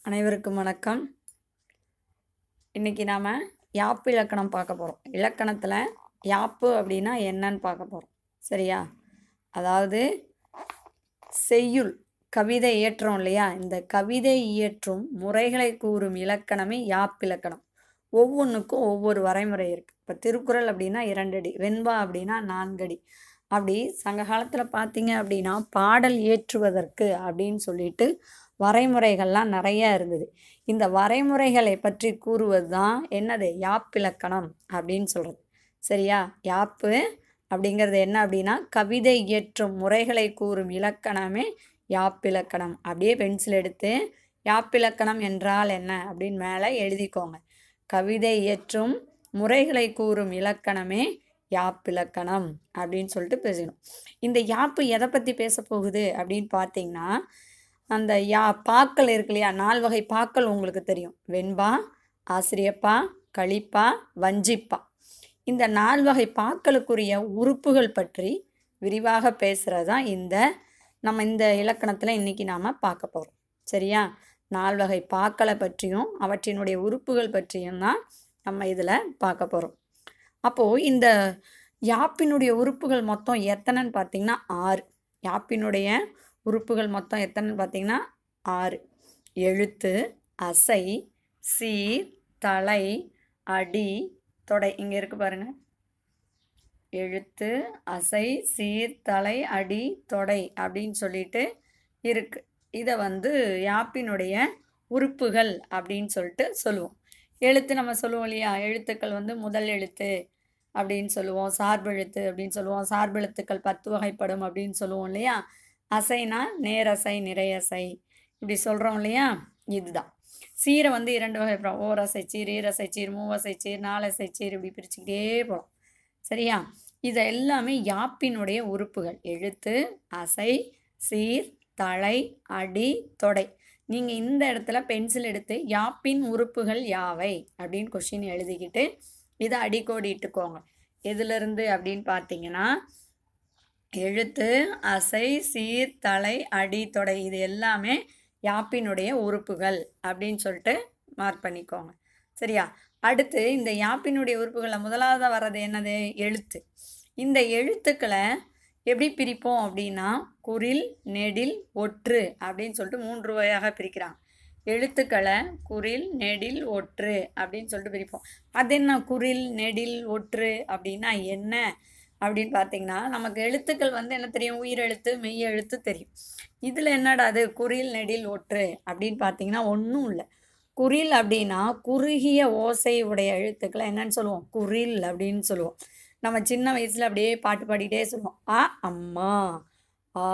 அனைவருக்கும் வணக்கம். இன்னைக்கு நாம யாப்பு இலக்கணம் பார்க்க போகிறோம். இலக்கணத்தில் யாப்பு அப்படின்னா என்னன்னு பார்க்க போகிறோம். சரியா? அதாவது செய்யுள் கவிதை இயற்றோம் இல்லையா? இந்த கவிதை இயற்றும் முறைகளை கூறும் இலக்கணமே யாப்பிலக்கணம். ஒவ்வொன்றுக்கும் ஒவ்வொரு வரைமுறை இருக்குது. இப்போ திருக்குறள் அப்படின்னா 2 அடி, வெண்பா அப்படின்னா 4 அடி. அப்படி சங்க காலத்தில் பார்த்தீங்க அப்படின்னா பாடல் இயற்றுவதற்கு அப்படின்னு சொல்லிட்டு வரைமுறைகள்லாம் நிறைய இருந்தது. இந்த வரைமுறைகளை பற்றி கூறுவது தான் என்னது? யாப்பிலக்கணம் அப்படின்னு சொல்கிறது. சரியா? யாப்பு அப்படிங்கிறது என்ன அப்படின்னா கவிதை இயற்றும் முறைகளை கூறும் இலக்கணமே யாப்பிலக்கணம். அப்படியே பென்சில் எடுத்து யாப்பிலக்கணம் என்றால் என்ன அப்படின்னு மேலே எழுதிக்கோங்க. கவிதை இயற்றும் முறைகளை கூறும் இலக்கணமே யாப்பிலக்கணம் அப்படின்னு சொல்லிட்டு பேசணும். இந்த யாப்பு எதை பற்றி பேச போகுது அப்படின்னு பார்த்தீங்கன்னா, அந்த பாக்கள் இருக்கு இல்லையா? 4 வகை பாக்கள் உங்களுக்கு தெரியும். வெண்பா, ஆசிரியப்பா, கலிப்பா, வஞ்சிப்பா. இந்த 4 வகை பாக்களுக்குரிய உறுப்புகள் பற்றி விரிவாக பேசுகிறது தான் நம்ம இந்த இலக்கணத்தில் இன்றைக்கி நாம் பார்க்க போகிறோம். சரியா? 4 வகை பாக்களை பற்றியும் அவற்றினுடைய உறுப்புகள் பற்றியும் தான் நம்ம இதில் பார்க்க போகிறோம். அப்போது இந்த யாப்பினுடைய உறுப்புகள் மொத்தம் எத்தனைன்னு பார்த்தீங்கன்னா 6. யாப்பினுடைய உறுப்புகள் மொத்தம் எத்தனைன்னு பார்த்தீங்கன்னா 6. எழுத்து, அசை, சீர், தலை, அடி, தொடை. இங்கே இருக்கு பாருங்க. எழுத்து, அசை, சீர், தலை, அடி, தொடை அப்படின்னு சொல்லிட்டு இருக்கு. இதை யாப்பினுடைய உறுப்புகள் அப்படின்னு சொல்லிட்டு சொல்லுவோம். எழுத்து நம்ம சொல்லுவோம் இல்லையா? எழுத்துக்கள் முதல் எழுத்து அப்படின்னு சொல்லுவோம், சார்பெழுத்து அப்படின்னு சொல்லுவோம், சார்பெழுத்துக்கள் 10 வகைப்படும் அப்படின்னு சொல்லுவோம் இல்லையா? அசைனா நேரசை, நிறையசை இப்படி சொல்கிறோம் இல்லையா? இதுதான். சீரை 2 வகைப்படும். ஓரசைச்சீர், ஈரசைச்சீர், மூவசைச்சீர், நாலசைச்சீர் இப்படி பிரிச்சுக்கிட்டே போகலாம். சரியா? இதை எல்லாமே யாப்பினுடைய உறுப்புகள். எழுத்து, அசை, சீர், தலை, அடி, தொடை. நீங்கள் இந்த இடத்துல பென்சில் எடுத்து யாப்பின் உறுப்புகள் யாவை அப்படின்னு கொஸ்டின் எழுதிக்கிட்டு இதை அடிக்கோடி இட்டுக்கோங்க. எதுலேருந்து அப்படின்னு பார்த்தீங்கன்னா, எழுத்து, அசை, சீர், தலை, அடி, தொடை இது எல்லாமே யாப்பினுடைய உறுப்புகள் அப்படின்னு சொல்லிட்டு மார்க் பண்ணிக்கோங்க. சரியா? அடுத்து இந்த யாப்பினுடைய உறுப்புகளில் முதலாவதாக வர்றது என்னது? எழுத்து. இந்த எழுத்துக்களை எப்படி பிரிப்போம் அப்படின்னா குறில், நெடில், ஒற்று அப்படின்னு சொல்லிட்டு 3 வகையாக பிரிக்கிறாங்க. எழுத்துக்களை குறில், நெடில், ஒற்று அப்படின்னு சொல்லிட்டு பிரிப்போம். அது என்ன குறில், நெடில், ஒற்று அப்படின்னா என்ன அப்படின்னு பார்த்தீங்கன்னா, நமக்கு எழுத்துக்கள் என்ன தெரியும்? உயிரெழுத்து, மெய் எழுத்து தெரியும். இதில் என்னடா அது குறில், நெடில், ஒற்று அப்படின்னு பார்த்தீங்கன்னா ஒன்றும் இல்லை. குறில் அப்படின்னா குறுகிய ஓசை உடைய எழுத்துக்களை என்னன்னு சொல்லுவோம்? குறில் அப்படின்னு சொல்லுவோம். நம்ம சின்ன வயசில் அப்படியே பாட்டு பாடிக்கிட்டே சொல்லுவோம். ஆ அம்மா, ஆ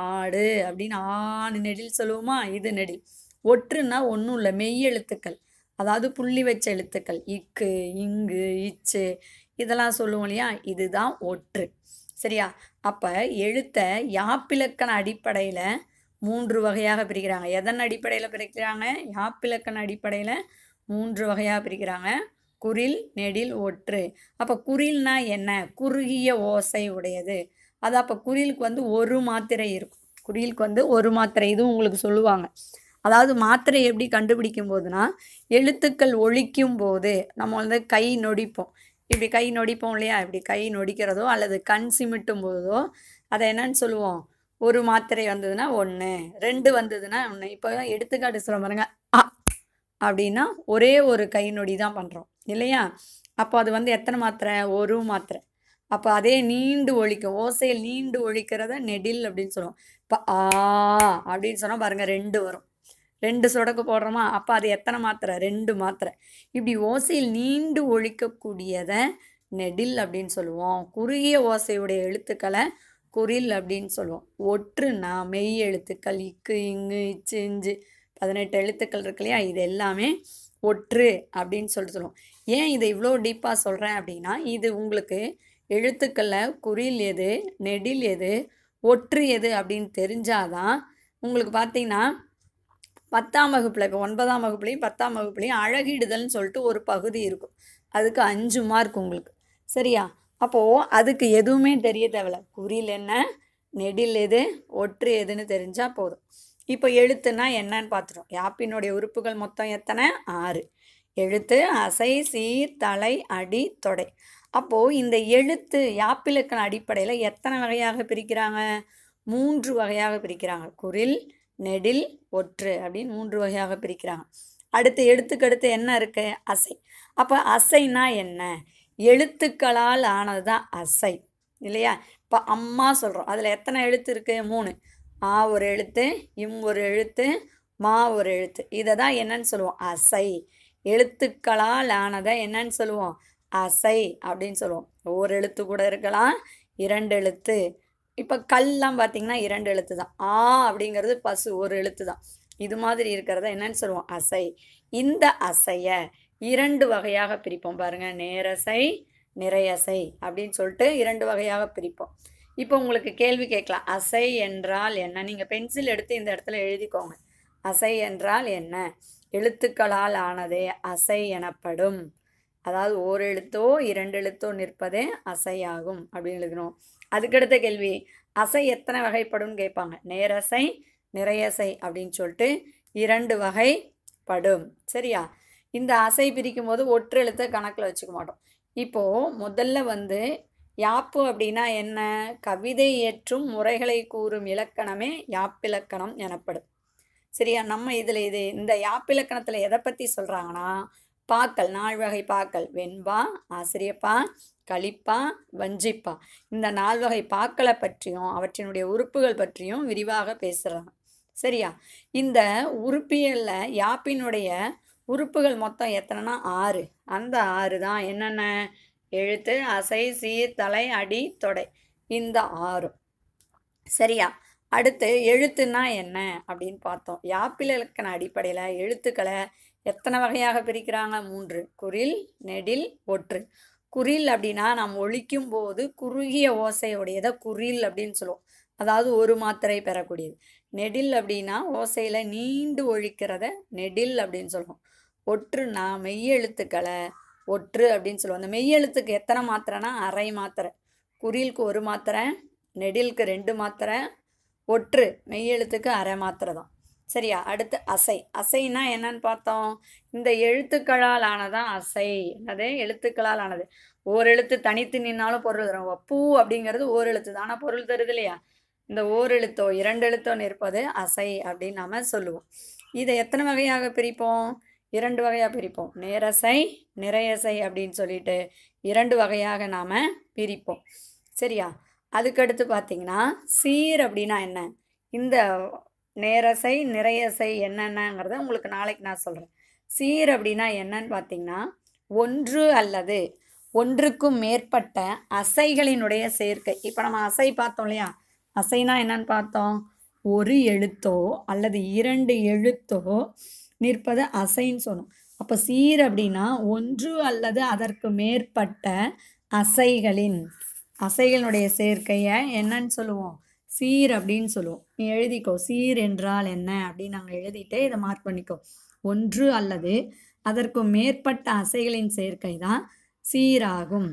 ஆடு அப்படின்னு ஆன்னு நெடில் சொல்லுவோமா? இது நெடில். ஒற்றுன்னா ஒன்றும் இல்லை, மெய் எழுத்துக்கள், அதாவது புள்ளி வச்ச எழுத்துக்கள். இக்கு, இங்கு, இச்சு இதெல்லாம் சொல்லுவோம் இல்லையா? இதுதான் ஒற்று. சரியா? அப்போ எழுத்தை யாப்பிலக்கண அடிப்படையில் 3 வகையாக பிரிக்கிறாங்க. எதன் அடிப்படையில் பிரிக்கிறாங்க? யாப்பிலக்கண அடிப்படையில் 3 வகையாக பிரிக்கிறாங்க. குறில், நெடில், ஒற்று. அப்போ குறில்னா என்ன? குறுகிய ஓசை உடையது. அது அப்போ குறிலுக்கு ஒரு மாத்திரை இருக்கும். குறிலுக்கு ஒரு மாத்திரை. இதுவும் உங்களுக்கு சொல்லுவாங்க. அதாவது மாத்திரை எப்படி கண்டுபிடிக்கும் போதுனா, எழுத்துக்கள் ஒலிக்கும் போது நம்ம கை நொடிப்போம். இப்படி கை நொடிப்போம் இல்லையா? இப்படி கை நொடிக்கிறதோ அல்லது கண் சிமிட்டும் போதோ அதை என்னன்னு சொல்லுவோம்? ஒரு மாத்திரை வந்ததுன்னா 1, 2 வந்ததுன்னா 1. இப்போ எடுத்துக்காட்டு சொல்ல பாருங்க. அ அப்படின்னா ஒரே ஒரு கை நொடி தான் பண்ணுறோம் இல்லையா? அப்போ அது எத்தனை மாத்திரை? ஒரு மாத்திரை. அப்போ அதே நீண்டு ஒலிக்கும், ஓசையில் நீண்டு ஒலிக்கிறத நெடில் அப்படின்னு சொல்லுவோம். இப்போ ஆ அப்படின்னு சொன்னால் பாருங்கள் 2 வரும். 2 சொடக்கு போடுறோமா? அப்போ அது எத்தனை மாத்திரை? 2 மாத்திரை. இப்படி ஓசையில் நீண்டு ஒலிக்கக்கூடியதை நெடில் அப்படின்னு சொல்லுவோம். குறுகிய ஓசையுடைய எழுத்துக்களை குறில் அப்படின்னு சொல்லுவோம். ஒற்றுன்னா மெய் எழுத்துக்கள். இக்கு, இங்கு, இச்சு, இஞ்சு 18 எழுத்துக்கள் இருக்கு இல்லையா? இது எல்லாமே ஒற்று அப்படின்னு சொல்லுவோம். ஏன் இதை இவ்வளோ டீப்பாக சொல்கிறேன் அப்படின்னா, இது உங்களுக்கு எழுத்துக்களில் குறில் எது, நெடில் எது, ஒற்று எது அப்படின்னு தெரிஞ்சாதான் உங்களுக்கு பார்த்தீங்கன்னா 10ஆம் வகுப்பில், இப்போ 9ஆம் வகுப்புலையும் 10ஆம் வகுப்புலையும் அழகிடுதல்னு சொல்லிட்டு ஒரு பகுதி இருக்கும். அதுக்கு 5 மார்க் உங்களுக்கு. சரியா? அப்போது அதுக்கு எதுவுமே தெரிய தேவையில்ல. குறில் என்ன, நெடில் எது, ஒற்று எதுன்னு தெரிஞ்சால் போதும். இப்போ எழுத்துனா என்னன்னு பார்த்துட்டோம். யாப்பினுடைய உறுப்புகள் மொத்தம் எத்தனை? 6. எழுத்து, அசை, சீர், தலை, அடி, தொடை. அப்போது இந்த எழுத்து யாப்பிலக்கண அடிப்படையில் எத்தனை வகையாக பிரிக்கிறாங்க? 3 வகையாக பிரிக்கிறாங்க. குறில், நெடில், ஒற்று அப்படின்னு 3 வகையாக பிரிக்கிறாங்க. அடுத்து எழுத்துக்கு அடுத்து என்ன இருக்கு? அசை. அப்போ அசைனா என்ன? எழுத்துக்களால் ஆனது தான் அசை இல்லையா? இப்போ அம்மா சொல்கிறோம், அதில் எத்தனை எழுத்து இருக்குது? 3. ஆ ஒரு எழுத்து, இம் ஒரு எழுத்து, மா ஒரு எழுத்து. இதை தான் என்னன்னு சொல்லுவோம்? அசை. எழுத்துக்களால் ஆனதை என்னன்னு சொல்லுவோம்? அசை அப்படின்னு சொல்லுவோம். ஒரு எழுத்து கூட இருக்கலாம், 2 எழுத்து. இப்போ கல்லாம் பார்த்தீங்கன்னா 2 எழுத்து தான். ஆ அப்படிங்கிறது பசு, ஒரு எழுத்து தான். இது மாதிரி இருக்கிறத என்னன்னு சொல்லுவோம்? அசை. இந்த அசையை 2 வகையாக பிரிப்போம் பாருங்க. நேரசை, நிறையசை அப்படின்னு சொல்லிட்டு 2 வகையாக பிரிப்போம். இப்போ உங்களுக்கு கேள்வி கேட்கலாம், அசை என்றால் என்ன? நீங்கள் பென்சில் எடுத்து இந்த இடத்துல எழுதிக்கோங்க. அசை என்றால் என்ன? எழுத்துக்களால் ஆனதே அசை எனப்படும். அதாவது ஓர் எழுத்தோ 2 எழுத்தோ நிற்பதே அசையாகும் அப்படின்னு எழுதணும். அதுக்கடுத்த கேள்வி, அசை எத்தனை வகைப்படும் கேட்பாங்க. நேரசை, நிறையசை அப்படின்னு சொல்லிட்டு 2 வகைப்படும். சரியா? இந்த அசை பிரிக்கும் போது ஒற்று எழுத்தை கணக்கில் வச்சுக்க மாட்டோம். இப்போது முதல்ல யாப்பு அப்படின்னா என்ன? கவிதை இயற்றும் முறைகளை கூறும் இலக்கணமே யாப்பிலக்கணம் எனப்படும். சரியா? நம்ம இந்த யாப்பிலக்கணத்தில் எதை பற்றி சொல்கிறாங்கன்னா, பாக்கள், 4 வகை பாக்கள், வெண்பா, ஆசிரியப்பா, கலிப்பா, வஞ்சிப்பா, இந்த 4 வகை பாக்களை பற்றியும் அவற்றினுடைய உறுப்புகள் பற்றியும் விரிவாக பேசுகிறாங்க. சரியா? இந்த உறுப்பியலில் யாப்பினுடைய உறுப்புகள் மொத்தம் எத்தனைனா 6. அந்த 6 தான் என்னென்ன? எழுத்து, அசை, சீர், தலை, அடி, தொடை. இந்த 6. சரியா? அடுத்து எழுத்துனா என்ன அப்படின்னு பார்த்தோம். யாப்பிலக்கண அடிப்படையில் எழுத்துக்களை எத்தனை வகையாக பிரிக்கிறாங்க? 3. குறில், நெடில், ஒற்று. குறில் அப்படின்னா நாம் ஒலிக்கும் போது குறுகிய ஓசையுடையதை குறில் அப்படின்னு சொல்லுவோம். அதாவது ஒரு மாத்திரை பெறக்கூடியது. நெடில் அப்படின்னா ஓசையில் நீண்டு ஒழிக்கிறத நெடில் அப்படின்னு சொல்லுவோம். ஒற்றுனா மெய்யெழுத்துக்களை ஒற்று அப்படின்னு சொல்லுவோம். அந்த மெய்யெழுத்துக்கு எத்தனை மாத்திரைனா அரை மாத்திரை. குறிலுக்கு 1 மாத்திரை, நெடிலுக்கு 2 மாத்திரை, ஒற்று மெய்யெழுத்துக்கு அரை மாத்திரை தான். சரியா? அடுத்து அசை. அசைனா என்னன்னு பார்த்தோம். இந்த எழுத்துக்களால் ஆனதான் அசை. என்னது? எழுத்துக்களால் ஆனது. ஓர் எழுத்து தனித்து நின்னாலும் பொருள் தரும். பூ அப்படிங்கிறது ஓர் எழுத்து தான், ஆனால் பொருள் தருது இல்லையா? இந்த ஓர் எழுத்தோ 2 எழுத்தோ நிற்பது அசை அப்படின்னு நாம் சொல்லுவோம். இதை எத்தனை வகையாக பிரிப்போம்? 2 வகையாக பிரிப்போம். நேரசை, நிறையசை அப்படின்னு சொல்லிட்டு 2 வகையாக நாம் பிரிப்போம். சரியா? அதுக்கடுத்து பார்த்தீங்கன்னா சீர் அப்படின்னா என்ன? இந்த நேரசை, நிறையசை என்னென்னங்கிறத உங்களுக்கு நாளைக்கு நான் சொல்கிறேன். சீர் அப்படின்னா என்னன்னு பார்த்தீங்கன்னா, ஒன்று அல்லது ஒன்றுக்கும் மேற்பட்ட அசைகளினுடைய சேர்க்கை. இப்போ நம்ம அசை பார்த்தோம் இல்லையா? அசைனா என்னன்னு பார்த்தோம்? ஒரு எழுத்தோ அல்லது 2 எழுத்தோ நிற்பது அசைன்னு சொன்னோம். அப்போ சீர் அப்படின்னா ஒன்று அல்லது அதற்கு மேற்பட்ட அசைகளினுடைய சேர்க்கையை என்னன்னு சொல்லுவோம்? சீர் அப்படின்னு சொல்லுவோம். நீ எழுதிக்கோ, சீர் என்றால் என்ன அப்படின்னு நாங்கள் எழுதிட்டே இதை மார்க் பண்ணிக்கோ. ஒன்று அல்லது அதற்கு மேற்பட்ட அசைகளின் சேர்க்கை தான் சீராகும்.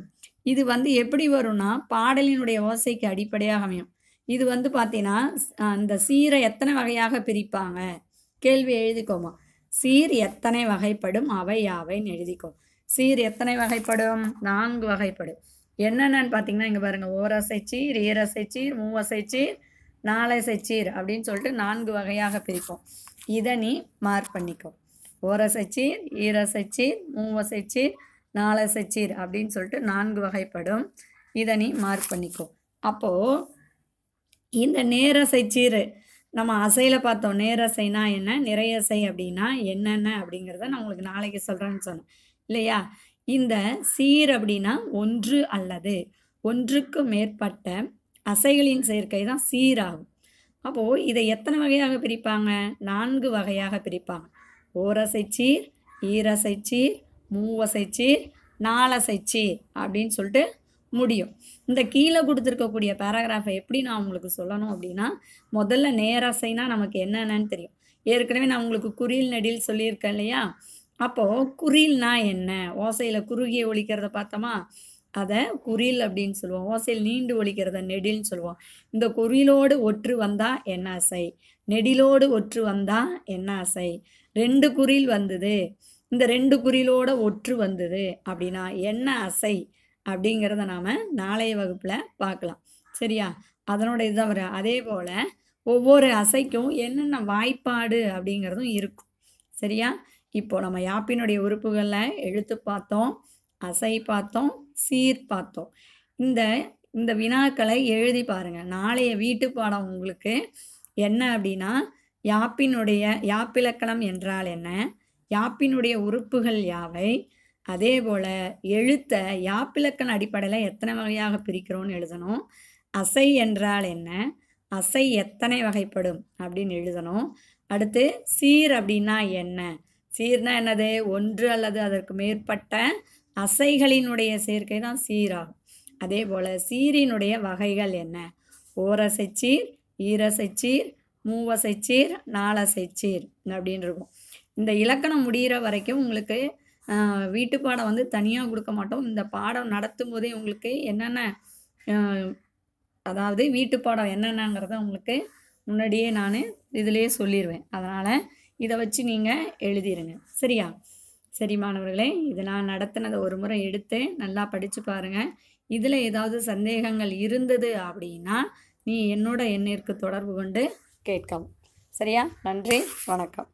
இது எப்படி வரும்னா பாடலினுடைய ஓசைக்கு அடிப்படையாக அமையும். இது பார்த்தீங்கன்னா அந்த சீரை எத்தனை வகையாக பிரிப்பாங்க? கேள்வி எழுதிக்கோமா. சீர் எத்தனை வகைப்படும்? அவை யாவைன்னு எழுதிக்கோ. சீர் எத்தனை வகைப்படும்? 4 வகைப்படும். என்னென்னு பார்த்தீங்கன்னா இங்கே பாருங்கள், ஓரசைச்சீர், ஈரசைச்சீர், மூவசைச்சீர், 4 அசைச்சீர் அப்படின்னு சொல்லிட்டு 4 வகையாக பிரிப்போம். இதை நீ மார்க் பண்ணிக்கோ. ஓரசைச்சீர், ஈரசைச்சீர், மூவசைச்சீர், 4 அசைச்சீர் அப்படின்னு சொல்லிட்டு 4 வகைப்படும். இதை நீ மார்க் பண்ணிக்கோ. அப்போது இந்த நேரசைச்சீர் நம்ம அசையில் பார்த்தோம். நேரசைனா என்ன, நிறையசை அப்படின்னா என்னென்ன அப்படிங்கிறத நான் உங்களுக்கு நாளைக்கு சொல்கிறேன்னு சொன்னேன் இல்லையா? இந்த சீர் அப்படின்னா ஒன்று அல்லது ஒன்றுக்கு மேற்பட்ட அசைகளின் சேர்க்கை தான் சீராகும். அப்போது இதை எத்தனை வகையாக பிரிப்பாங்க? 4 வகையாக பிரிப்பாங்க. ஓரசைச்சீர், ஈரசைச்சீர், மூவசைச்சீர், 4 அசைச்சீர் அப்படின்னு சொல்லிட்டு முடியும். இந்த கீழே கொடுத்துருக்கக்கூடிய பேராகிராஃபை எப்படி நான் உங்களுக்கு சொல்லணும் அப்படின்னா, முதல்ல நேரசைனா நமக்கு என்னென்னு தெரியும். ஏற்கனவே நான் உங்களுக்கு குறில் நெடில் சொல்லியிருக்கேன் இல்லையா? அப்போது குறில்னா என்ன? ஓசையில் குறுகிய ஒலிக்கிறத பார்த்தோமா, அதை குறில் அப்படின்னு சொல்லுவோம். ஓசையில் நீண்டு ஒலிக்கிறத நெடில்னு சொல்லுவோம். இந்த குறிலோடு ஒற்று வந்தால் என்ன அசை, நெடிலோடு ஒற்று வந்தால் என்ன அசை? 2 குறில் வந்தது, இந்த 2 குறிலோட ஒற்று வந்தது அப்படின்னா என்ன அசை அப்படிங்கிறத நாம் நாளைய வகுப்பில் பார்க்கலாம். சரியா? அதனோட இதுதான் வரும். அதே போல் ஒவ்வொரு அசைக்கும் என்னென்ன வாய்ப்பாடு அப்படிங்கிறதும் இருக்கும். சரியா? இப்போ நம்ம யாப்பினுடைய உறுப்புகளில் எழுத்து பார்த்தோம், அசை பார்த்தோம், சீர் பார்த்தோம். இந்த வினாக்களை எழுதி பாருங்கள். நாளைய வீட்டு பாடம் உங்களுக்கு என்ன அப்படின்னா, யாப்பிலக்கணம் என்றால் என்ன, யாப்பினுடைய உறுப்புகள் யாவை, அதே போல் எழுத்தை யாப்பிலக்கண அடிப்படையில் எத்தனை வகையாக பிரிக்கிறோன்னு எழுதணும், அசை என்றால் என்ன, அசை எத்தனை வகைப்படும் அப்படின்னு எழுதணும். அடுத்து சீர் அப்படின்னா என்ன, சீர்னா என்னது, ஒன்று அல்லது அதற்கு மேற்பட்ட அசைகளினுடைய சேர்க்கை தான் சீராகும். அதே போல் சீரினுடைய வகைகள் என்ன, ஓரசைச்சீர், ஈரசைச்சீர், மூவசைச்சீர், நாலசைச்சீர் அப்படின்னு இருக்கும். இந்த இலக்கணம் முடிகிற வரைக்கும் உங்களுக்கு வீட்டு பாடம் வந்து தனியாக கொடுக்க மாட்டோம். இந்த பாடம் நடத்தும் போதே உங்களுக்கு என்னென்ன அதாவது வீட்டு பாடம் என்னென்னங்கிறத உங்களுக்கு முன்னாடியே நான் இதிலே சொல்லிடுவேன். அதனால் இதை வச்சு நீங்கள் எழுதிடுங்க. சரியா? சரி மாணவர்களே, இது நான் நடத்தினதை ஒரு முறை எடுத்து நல்லா படித்து பாருங்கள். இதில் ஏதாவது சந்தேகங்கள் இருந்தது அப்படின்னா நீ என்னோட எண்ணிற்கு தொடர்பு கொண்டு கேட்கவும். சரியா? நன்றி, வணக்கம்.